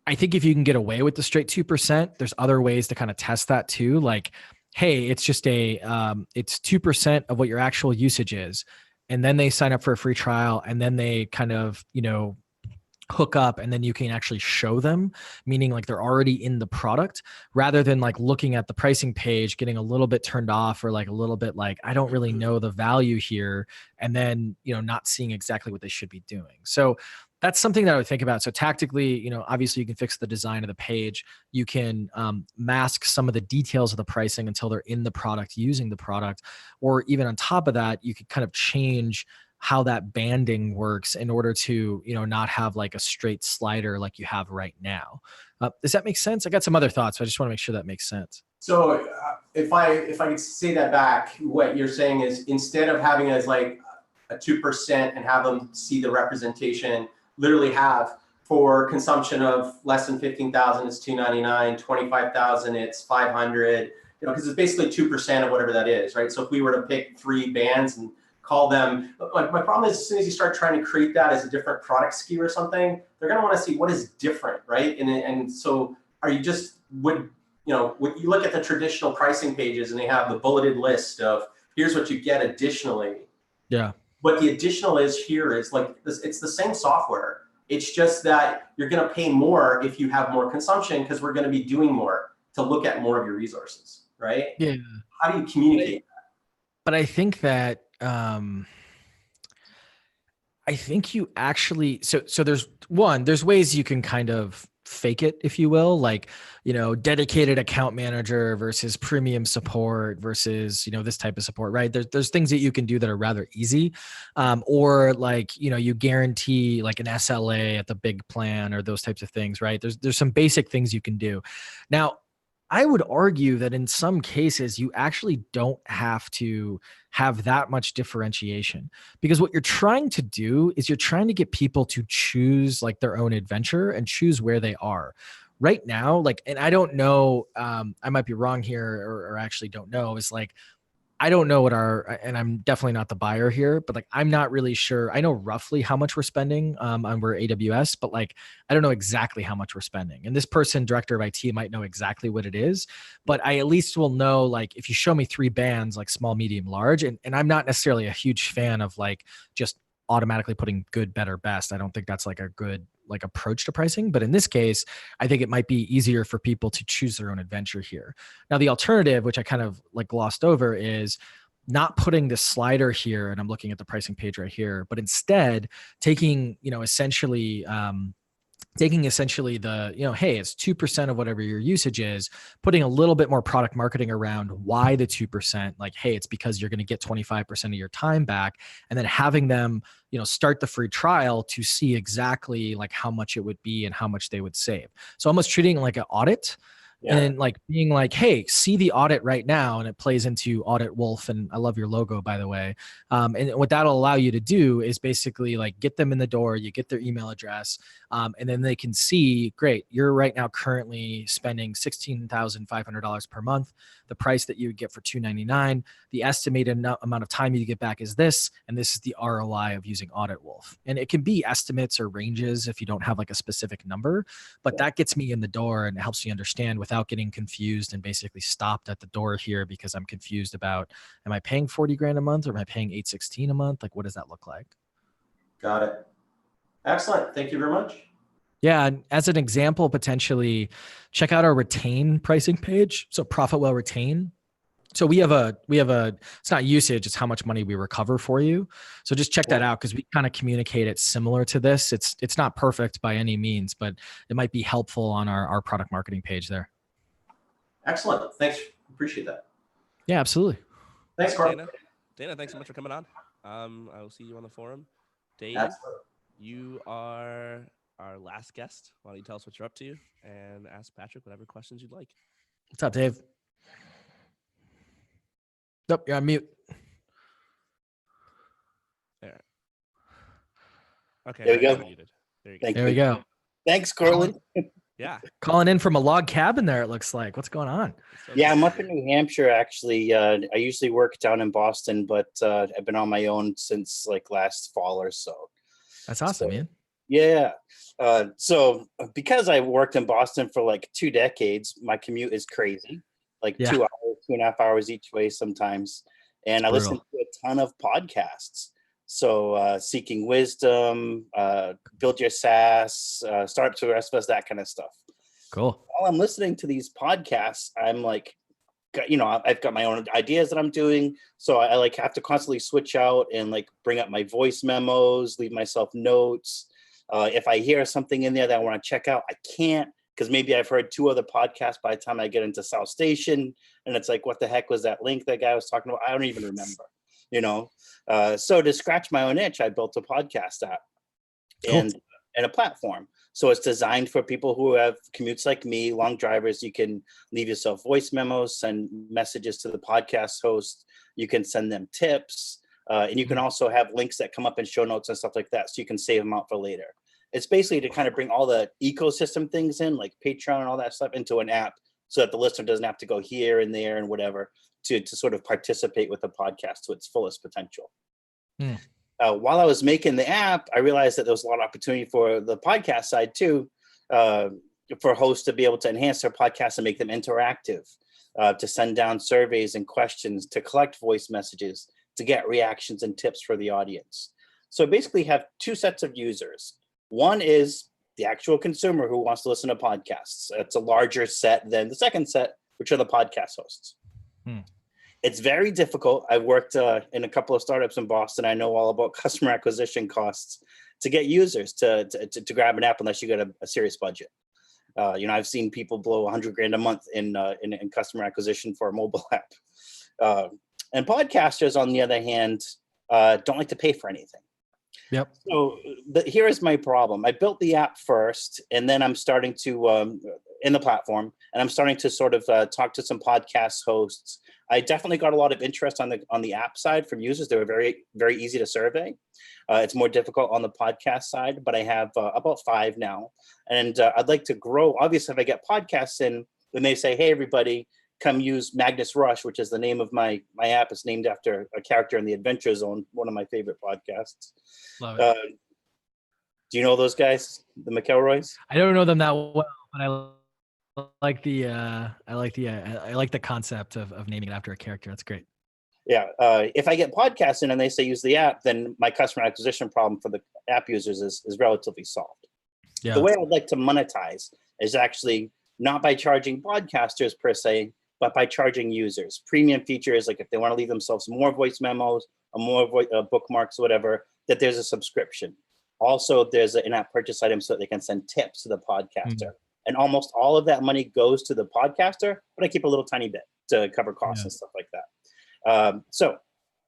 I think if you can get away with the straight 2%, there's other ways to kind of test that too. Like, hey, it's just it's 2% of what your actual usage is. And then they sign up for a free trial, and then they kind of, hook up, and then you can actually show them, meaning like they're already in the product, rather than like looking at the pricing page, getting a little bit turned off, or like a little bit like, I don't really know the value here. And then, not seeing exactly what they should be doing. So that's something that I would think about. So tactically, obviously you can fix the design of the page. You can mask some of the details of the pricing until they're in the product, using the product. Or even on top of that, you could kind of change how that banding works in order to, not have like a straight slider like you have right now. Does that make sense? I got some other thoughts, but I just want to make sure that makes sense. So if I could say that back, what you're saying is, instead of having it as like a 2% and have them see the representation, literally have, for consumption of less than 15,000, it's $2.99, 25,000, it's 500, because it's basically 2% of whatever that is, right? So if we were to pick 3 bands and call them, my problem is, as soon as you start trying to create that as a different product SKU or something, they're going to want to see what is different, right? And so are you just, when you look at the traditional pricing pages and they have the bulleted list of here's what you get additionally. Yeah. What the additional is here is like this, it's the same software. It's just that you're going to pay more if you have more consumption, because we're going to be doing more to look at more of your resources, right? Yeah. How do you communicate that? But I think that I think you actually, so there's ways you can kind of fake it, if you will, like, dedicated account manager versus premium support versus, this type of support, right? There's things that you can do that are rather easy. Or like, you guarantee like an SLA at the big plan, or those types of things, right? There's some basic things you can do. Now, I would argue that in some cases, you actually don't have to have that much differentiation, because what you're trying to do is you're trying to get people to choose like their own adventure and choose where they are. Right now, like, and I don't know, I might be wrong here, or actually don't know, is like, I don't know and I'm definitely not the buyer here, but like, I'm not really sure. I know roughly how much we're spending on our AWS, but like, I don't know exactly how much we're spending. And this person, director of IT, might know exactly what it is, but I at least will know, like, if you show me 3 bands, like small, medium, large, and I'm not necessarily a huge fan of like just automatically putting good, better, best. I don't think that's like a good like approach to pricing. But in this case, I think it might be easier for people to choose their own adventure here. Now, the alternative, which I kind of like glossed over, is not putting the slider here. And I'm looking at the pricing page right here, but instead taking, essentially the, hey, it's 2% of whatever your usage is, putting a little bit more product marketing around why the 2%, like, hey, it's because you're going to get 25% of your time back, and then having them, start the free trial to see exactly like how much it would be and how much they would save. So almost treating it like an audit. Yeah. And like being like, hey, see the audit right now. And it plays into Audit Wolf. And I love your logo, by the way. And what that'll allow you to do is basically like get them in the door, you get their email address, and then they can see, great, you're right now currently spending $16,500 per month. The price that you would get for $2.99, the estimated amount of time you get back is this, and this is the ROI of using Audit Wolf. And it can be estimates or ranges if you don't have like a specific number, but that gets me in the door and helps me understand without getting confused and basically stopped at the door here because I'm confused about, am I paying 40 grand a month or am I paying 816 a month? Like, what does that look like? Got it. Excellent. Thank you very much. Yeah. And as an example, potentially check out our retain pricing page. So ProfitWell retain. So we have a, it's not usage, it's how much money we recover for you. So just check that out, because we kind of communicate it similar to this. It's not perfect by any means, but it might be helpful on our product marketing page there. Excellent. Thanks. Appreciate that. Yeah, absolutely. Thanks, Carl. Dana, thanks so much for coming on. I will see you on the forum. Dave, Absolutely. you are our last guest. Why don't you tell us what you're up to and ask Patrick whatever questions you'd like. What's up, Dave? Nope, you're on mute. There. Okay. There we now go. you're muted. There you go. Thank There we go. Thanks, Cortland. Yeah. Calling in from a log cabin there, it looks like. What's going on? So Yeah, I'm cool. up in New Hampshire, actually. I usually work down in Boston, but I've been on my own since like last fall or so. That's awesome, So, man. Yeah. So because I worked in Boston for like 2 decades, my commute is crazy, like Yeah. 2 hours, 2.5 hours each way sometimes. And I listen Brutal. to a ton of podcasts. So Seeking Wisdom, Build Your SaaS, Startup to the Rest of Us, that kind of stuff. Cool. While I'm listening to these podcasts, I'm like, I've got my own ideas that I'm doing. So I like have to constantly switch out and like bring up my voice memos, leave myself notes. If I hear something in there that I want to check out, I can't, because maybe I've heard 2 other podcasts by the time I get into South Station. And it's like, what the heck was that link that guy was talking about? I don't even remember, So to scratch my own itch, I built a podcast app and a platform. So it's designed for people who have commutes like me, long drivers. You can leave yourself voice memos, send messages to the podcast host. You can send them tips. And you can also have links that come up in show notes and stuff like that. So you can save them out for later. It's basically to kind of bring all the ecosystem things in, like Patreon and all that stuff, into an app so that the listener doesn't have to go here and there and whatever to sort of participate with the podcast to its fullest potential. While I was making the app, I realized that there was a lot of opportunity for the podcast side too, for hosts to be able to enhance their podcasts and make them interactive, to send down surveys and questions, to collect voice messages, to get reactions and tips for the audience. So basically have 2 sets of users. One is the actual consumer who wants to listen to podcasts. It's a larger set than the second set, which are the podcast hosts. It's very difficult. I've worked in a couple of startups in Boston. I know all about customer acquisition costs to get users to grab an app unless you get a serious budget. I've seen people blow $100,000 a month in customer acquisition for a mobile app. And podcasters, on the other hand, don't like to pay for anything. Yep. So here is my problem. I built the app first, and then I'm starting to in the platform, and I'm starting to sort of talk to some podcast hosts. I definitely got a lot of interest on the app side from users. They were very, very easy to survey. It's more difficult on the podcast side, but I have about 5 now, and I'd like to grow. Obviously, if I get podcasts in, then they say, "Hey, everybody, come use Magnus Rush," which is the name of my app. It's named after a character in the Adventure Zone, one of my favorite podcasts. Love it. Do you know those guys, the McElroys? I don't know them that well, but I like the concept of naming it after a character. That's great. Yeah. If I get podcasts in and they say use the app, then my customer acquisition problem for the app users is relatively solved. Yeah. The way I'd like to monetize is actually not by charging podcasters per se, but by charging users. Premium features, like if they want to leave themselves more voice memos or more bookmarks, whatever, that there's a subscription. Also, there's an in-app purchase item so that they can send tips to the podcaster. And almost all of that money goes to the podcaster, but I keep a little tiny bit to cover costs and stuff like that. So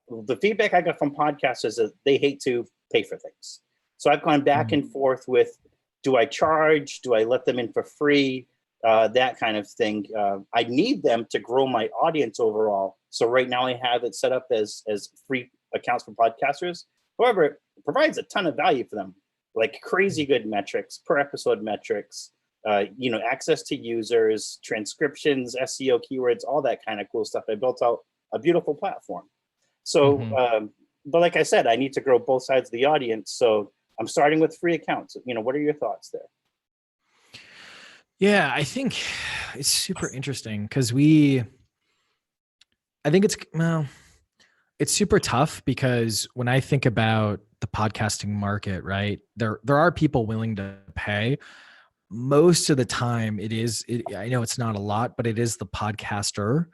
the feedback I got from podcasters is they hate to pay for things. So I've gone back and forth with, do I charge? Do I let them in for free? That kind of thing. I need them to grow my audience overall. So right now I have it set up as free accounts for podcasters. However, it provides a ton of value for them, like crazy good metrics, per episode metrics, access to users, transcriptions, SEO keywords, all that kind of cool stuff. I built out a beautiful platform. So, but like I said, I need to grow both sides of the audience. So I'm starting with free accounts. What are your thoughts there? Yeah, I think it's super interesting because I think it's super tough because when I think about the podcasting market, right, there are people willing to pay. Most of the time I know it's not a lot, but it is the podcaster.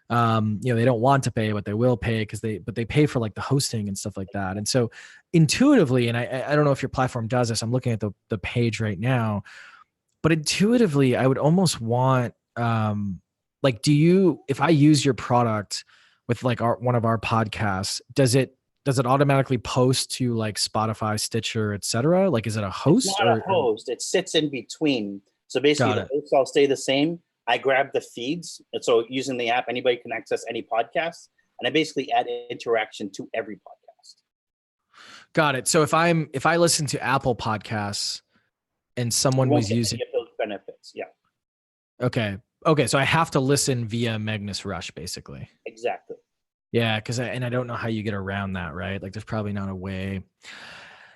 They don't want to pay, but they will pay because they pay for like the hosting and stuff like that. And so intuitively, and I don't know if your platform does this, I'm looking at the page right now, but intuitively I would almost want, if I use your product with like one of our podcasts, does it does it automatically post to like Spotify, Stitcher, etc.? Like, is it a It's host not a host. It sits in between. So basically, Got the hosts all stay the same. I grab the feeds, and so using the app, anybody can access any podcast, and I basically add interaction to every podcast. Got it. So if I listen to Apple Podcasts and someone You won't was get using, any of those benefits. Yeah, okay, so I have to listen via Magnus Rush, basically. exactly. Yeah, because I don't know how you get around that, right? Like, there's probably not a way.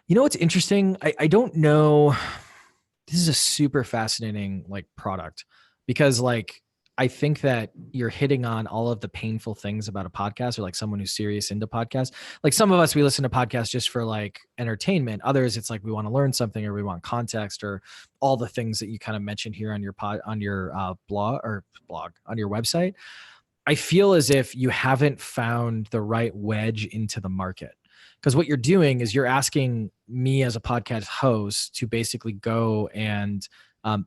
You know what's interesting? I don't know. This is a super fascinating like product because like I think that you're hitting on all of the painful things about a podcast or like someone who's serious into podcasts. Like some of us, we listen to podcasts just for like entertainment. Others, it's like we want to learn something or we want context or all the things that you kind of mentioned here on your blog on your website. I feel as if you haven't found the right wedge into the market. Because what you're doing is you're asking me as a podcast host to basically go and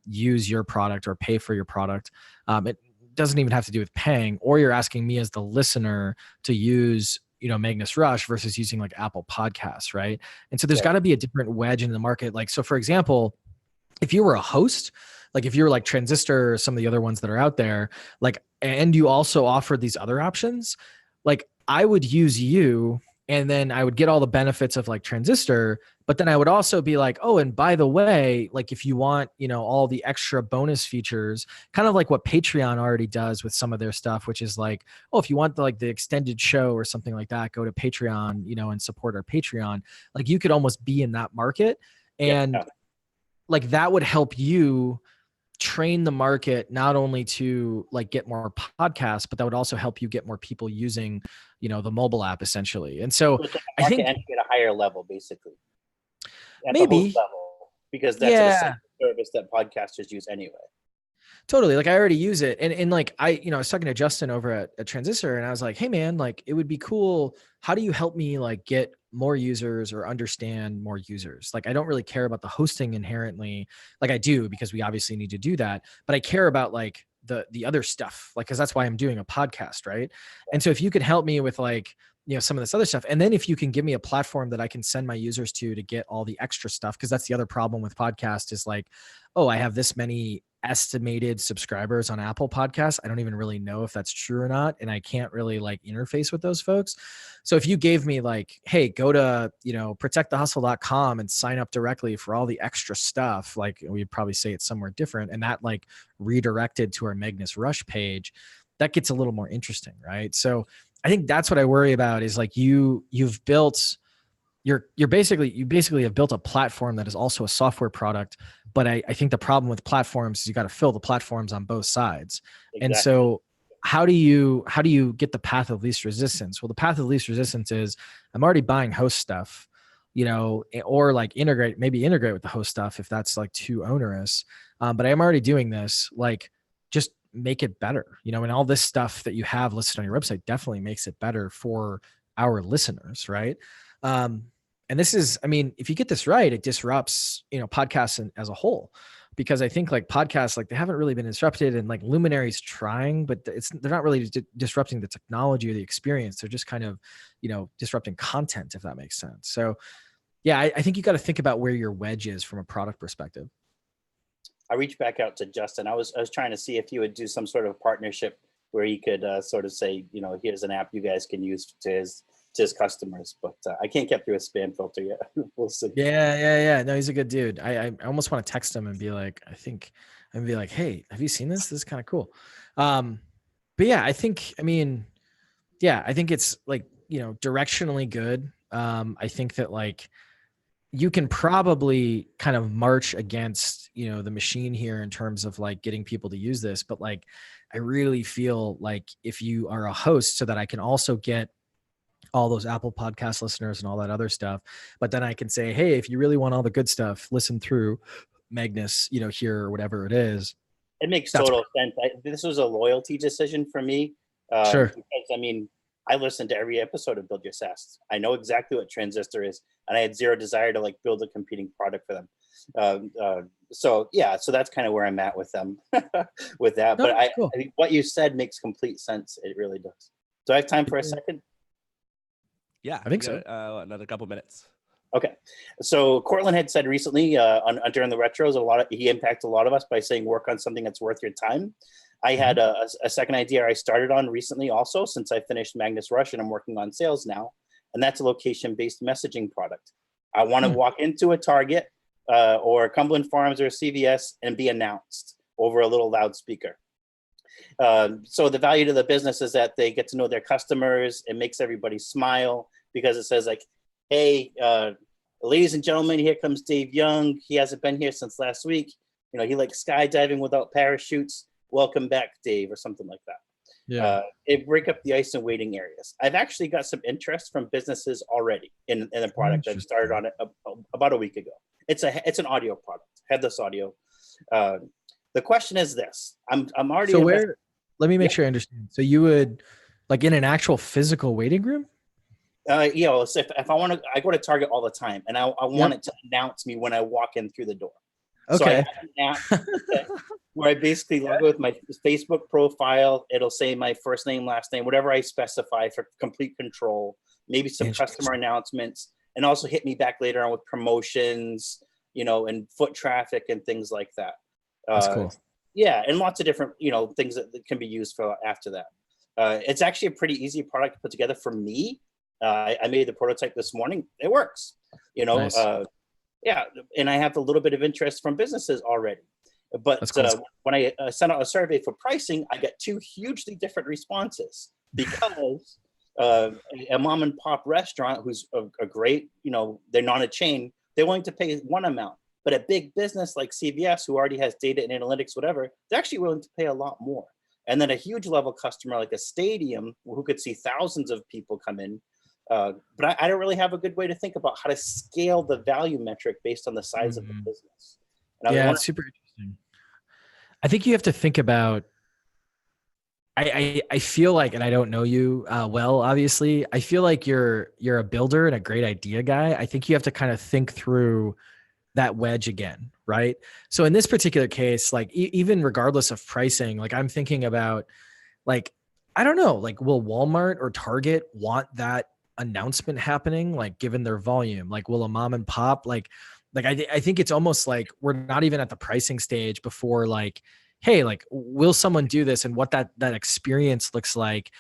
use your product or pay for your product. It doesn't even have to do with paying, or you're asking me as the listener to use, Magnus Rush versus using like Apple Podcasts, right? And so there's got to be a different wedge in the market. Like, so for example, if you were a host, like if you were like Transistor or some of the other ones that are out there, like, and you also offered these other options, like I would use you and then I would get all the benefits of like Transistor, but then I would also be like, oh, and by the way, like if you want, all the extra bonus features, kind of like what Patreon already does with some of their stuff, which is like, oh, if you want the extended show or something like that, go to Patreon, and support our Patreon. Like you could almost be in that market. And like that would help you train the market not only to like get more podcasts, but that would also help you get more people using, the mobile app essentially. And so it's like I think entry at a higher level, basically, at the maybe host level, because that's an essential service that podcasters use anyway. Totally. Like I already use it. And like I was talking to Justin over at Transistor and I was like, hey man, like it would be cool. How do you help me like get more users or understand more users? Like I don't really care about the hosting inherently. Like I do because we obviously need to do that, but I care about like the other stuff, like, cause that's why I'm doing a podcast. Right. And so if you could help me with like, some of this other stuff. And then if you can give me a platform that I can send my users to get all the extra stuff. Cause that's the other problem with podcast is like, oh, I have this many estimated subscribers on Apple Podcasts. I don't even really know if that's true or not. And I can't really like interface with those folks. So if you gave me like, hey, go to, protectthehustle.com and sign up directly for all the extra stuff, like we'd probably say it's somewhere different. And that like redirected to our Magnus Rush page, that gets a little more interesting. Right. So I think that's what I worry about is like you basically have built a platform that is also a software product. But I think the problem with platforms is you got to fill the platforms on both sides. Exactly. And so how do you get the path of least resistance? Well, the path of least resistance is I'm already buying host stuff, or like integrate with the host stuff if that's like too onerous. But I'm already doing this, like just make it better, and all this stuff that you have listed on your website definitely makes it better for our listeners. Right. And this is, I mean, if you get this right, it disrupts, podcasts as a whole, because I think like podcasts, like they haven't really been disrupted and like Luminary's trying, but they're not really disrupting the technology or the experience. They're just kind of, disrupting content, if that makes sense. So yeah, I think you got to think about where your wedge is from a product perspective. I reached back out to Justin. I was trying to see if he would do some sort of partnership where he could sort of say, here's an app you guys can use to his customers, but I can't get through a spam filter yet. We'll see. Yeah. No, he's a good dude. I almost want to text him and be like, hey, have you seen this? This is kind of cool. But yeah, I think it's like, directionally good. I think that like you can probably kind of march against, the machine here in terms of like getting people to use this. But like, I really feel like if you are a host, so that I can also get all those Apple Podcast listeners and all that other stuff, but then I can say, hey, if you really want all the good stuff, listen through Magnus, here or whatever it is. It makes total sense. This was a loyalty decision for me. Sure. Because I listened to every episode of Build Your SaaS. I know exactly what Transistor is, and I had zero desire to like build a competing product for them. So that's kind of where I'm at with them with that. No, but cool. I mean, what you said makes complete sense. It really does. Do I have time for a second? Yeah, I think we so. got, another couple minutes. Okay, so Cortland had said recently during the retros, he impacted a lot of us by saying work on something that's worth your time. I had a second idea I started on recently also, since I finished Magnus Rush and I'm working on sales now, and that's a location-based messaging product. I want to walk into a Target or Cumberland Farms or a CVS and be announced over a little loudspeaker. So the value to the business is that they get to know their customers. It makes everybody smile because it says like, hey, ladies and gentlemen, here comes Dave Young. He hasn't been here since last week. You know, he likes skydiving without parachutes. Welcome back, Dave, or something like that. Yeah. It break up the ice in waiting areas. I've actually got some interest from businesses already in a product. I've started on it about a week ago. It's an audio product, headless audio. The question is this: I'm already. So where? Let me make sure I understand. So you would, like, in an actual physical waiting room? You know, so if I want to, I go to Target all the time, and I want it to announce me when I walk in through the door. Okay. So I have an app where I basically log with my Facebook profile. It'll say my first name, last name, whatever I specify for complete control. Maybe some customer announcements, and also hit me back later on with promotions, you know, and foot traffic and things like that. That's cool. Yeah, and lots of different, you know, things that can be used for after that. It's actually a pretty easy product to put together for me. I made the prototype this morning. It works, you know. Nice. Yeah, and I have a little bit of interest from businesses already. But Cool. when I sent out a survey for pricing, I got two hugely different responses because a mom and pop restaurant who's a great, you know, they're not a chain, they're willing to pay one amount. But a big business like CVS, who already has data and analytics, whatever, they're actually willing to pay a lot more. And then a huge level customer like a stadium who could see thousands of people come in. But I don't really have a good way to think about how to scale the value metric based on the size of the business. And yeah, it's super interesting. I think you have to think about, I feel like, and I don't know you well, obviously, I feel like you're a builder and a great idea guy. I think you have to kind of think through that wedge again, right? So in this particular case, like even regardless of pricing, like I'm thinking about, like, I don't know, like will Walmart or Target want that announcement happening, like given their volume? Like will a mom and pop, like I think it's almost like we're not even at the pricing stage before, like, hey, like will someone do this, and what that experience looks like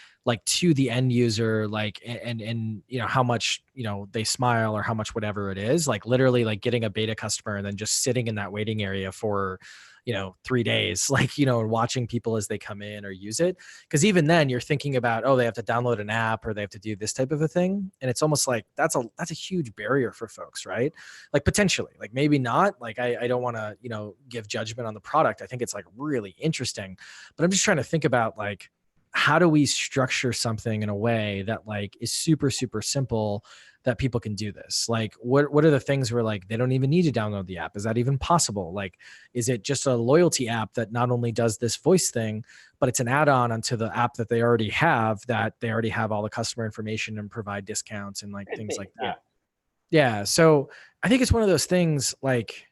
to the end user, like, and you know, how much, you know, they smile or how much whatever it is, like literally like getting a beta customer and then just sitting in that waiting area for, you know, 3 days, like, you know, and watching people as they come in or use it. Because even then you're thinking about, oh, they have to download an app or they have to do this type of a thing. And it's almost like that's a huge barrier for folks, right? Like potentially, like maybe not, like I don't want to, you know, give judgment on the product. I think it's like really interesting, but I'm just trying to think about, like, how do we structure something in a way that like is super, super simple, that people can do this? Like, what are the things where like they don't even need to download the app? Is that even possible? Like, is it just a loyalty app that not only does this voice thing, but it's an add-on onto the app that they already have, that they already have all the customer information and provide discounts and like things like that? Yeah. So I think it's one of those things, like,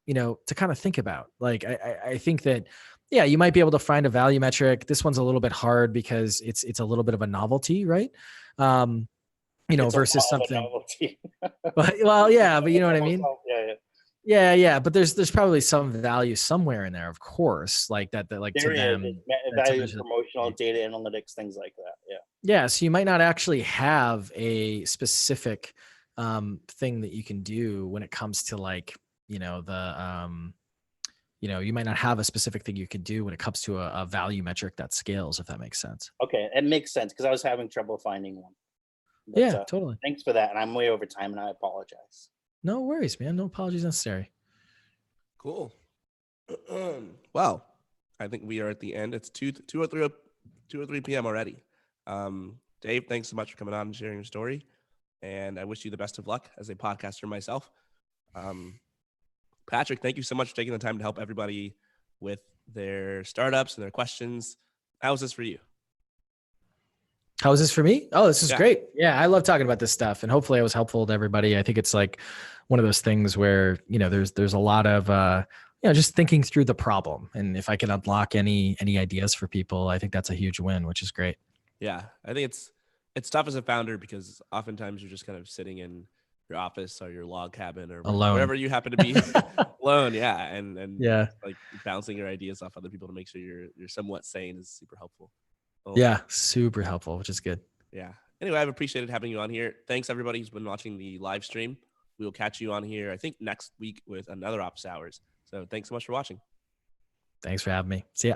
you know, to kind of think about. Like, I think that, yeah, you might be able to find a value metric. This one's a little bit hard because it's a little bit of a novelty, right? You know, it's versus something. Well, yeah, but you know what I mean? Yeah. Yeah. But there's probably some value somewhere in there, of course, like that like There to them. value, promotional data analytics, things like that. Yeah. Yeah. So you might not actually have a specific thing that you can do when it comes to, like, you know, you know, you might not have a specific thing you could do when it comes to a value metric that scales, if that makes sense. Okay, it makes sense because I was having trouble finding one. But, Yeah, totally. Thanks for that, and I'm way over time, and I apologize. No worries, man. No apologies necessary. Cool. Well, I think we are at the end. It's 2 or 3 p.m. already. Dave, thanks so much for coming on and sharing your story. And I wish you the best of luck as a podcaster myself. Patrick, thank you so much for taking the time to help everybody with their startups and their questions. How was this for you? How is this for me? Oh, this is great. Yeah, I love talking about this stuff, and hopefully I was helpful to everybody. I think it's like one of those things where, you know, there's a lot of you know, just thinking through the problem, and if I can unlock any ideas for people, I think that's a huge win, which is great. Yeah, I think it's it's tough as a founder because oftentimes you're just kind of sitting in your office or your log cabin or Alone. wherever you happen to be alone. Yeah. And Yeah. like bouncing your ideas off other people to make sure you're somewhat sane is super helpful. Well, Yeah. Super helpful, which is good. yeah. Anyway, I've appreciated having you on here. Thanks everybody who's been watching the live stream. We will catch you on here, I think next week with another office hours. So thanks so much for watching. Thanks for having me. See ya.